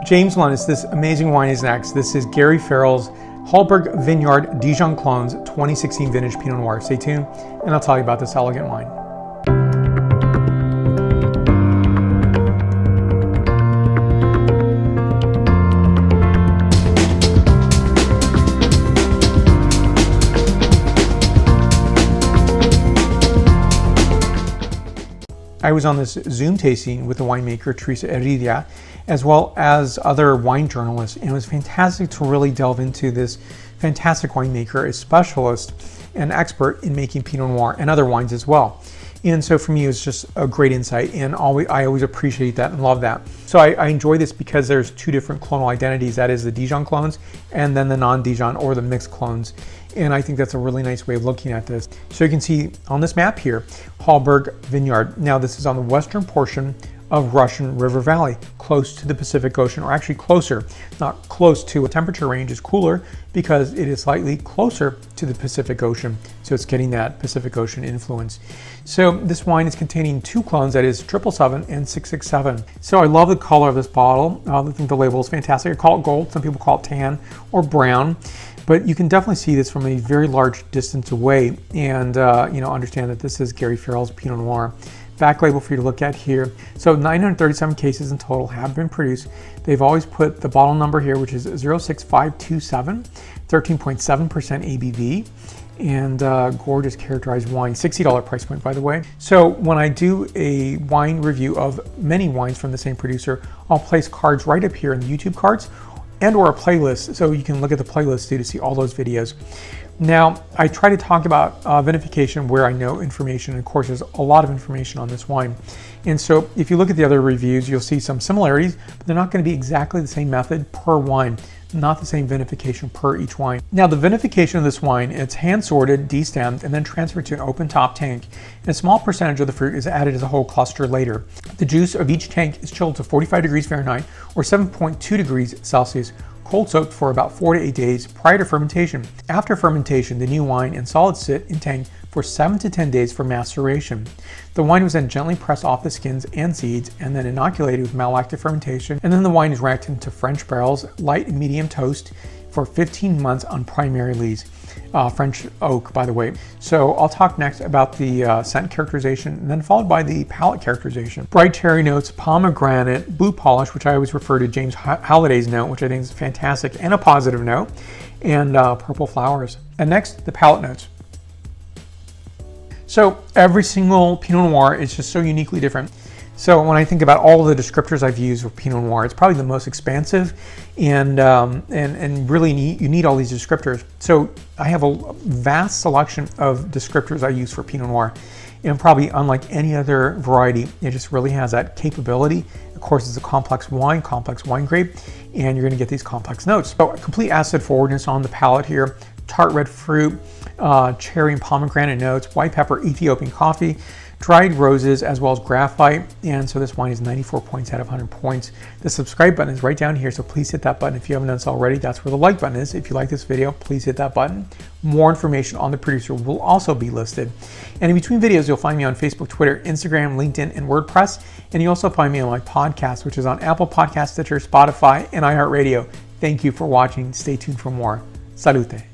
James Lunnis, this amazing wine is next. This is Gary Farrell's Hallberg Vineyard Dijon Clones 2016 Vintage Pinot Noir. Stay tuned and I'll tell you about this elegant wine. I was on this Zoom tasting with the winemaker Teresa Heredia, as well as other wine journalists, and it was fantastic to really delve into this fantastic winemaker, a specialist and expert in making Pinot Noir and other wines as well. And so for me, it was just a great insight, and I always appreciate that and love that. So I enjoy this because there's two different clonal identities, that is the Dijon clones and then the non-Dijon or the mixed clones. And I think that's a really nice way of looking at this. So you can see on this map here, Hallberg Vineyard. Now this is on the western portion of Russian River Valley, close to the Pacific Ocean, or actually closer, not close to. A temperature range is cooler because it is slightly closer to the Pacific Ocean. So it's getting that Pacific Ocean influence. So this wine is containing two clones, that is 777 and 667. So I love the color of this bottle. I think the label is fantastic. I call it gold, some people call it tan or brown. But you can definitely see this from a very large distance away and understand that this is Gary Farrell's Pinot Noir. Back label for you to look at here. So 937 cases in total have been produced. They've always put the bottle number here, which is 06527, 13.7% ABV, and gorgeous characterized wine. $60 price point, by the way. So when I do a wine review of many wines from the same producer, I'll place cards right up here in the YouTube cards and or a playlist, so you can look at the playlist too to see all those videos. Now, I try to talk about vinification where I know information, and of course there's a lot of information on this wine. And so if you look at the other reviews, you'll see some similarities, but they're not going to be exactly the same method per wine, not the same vinification per each wine. Now the vinification of this wine, it's hand sorted, destemmed, and then transferred to an open top tank. And a small percentage of the fruit is added as a whole cluster later. The juice of each tank is chilled to 45 degrees Fahrenheit or 7.2 degrees Celsius, cold soaked for about 4 to 8 days prior to fermentation. After fermentation, the new wine and solids sit in tank for 7 to 10 days for maceration. The wine was then gently pressed off the skins and seeds and then inoculated with malolactic fermentation, and then the wine is racked into French barrels, light and medium toast, for 15 months on primary lees. French oak, by the way. So I'll talk next about the scent characterization, and then followed by the palate characterization. Bright cherry notes, pomegranate, blue polish, which I always refer to James Halliday's note, which I think is fantastic and a positive note, and purple flowers. And next, the palate notes. So every single Pinot Noir is just so uniquely different. So when I think about all the descriptors I've used for Pinot Noir, it's probably the most expansive, and really you need all these descriptors. So I have a vast selection of descriptors I use for Pinot Noir, and probably unlike any other variety, it just really has that capability. Of course, it's a complex wine grape, and you're going to get these complex notes. So complete acid forwardness on the palate here, tart red fruit, cherry and pomegranate notes, white pepper, Ethiopian coffee, dried roses, as well as graphite. And so this wine is 94 points out of 100 points. The subscribe button is right down here, so please hit that button if you haven't done so already. That's where the like button is. If you like this video, please hit that button. More information on the producer will also be listed. And in between videos, you'll find me on Facebook, Twitter, Instagram, LinkedIn, and WordPress. And you also find me on my podcast, which is on Apple Podcasts, Stitcher, Spotify, and iHeartRadio. Thank you for watching. Stay tuned for more. Salute.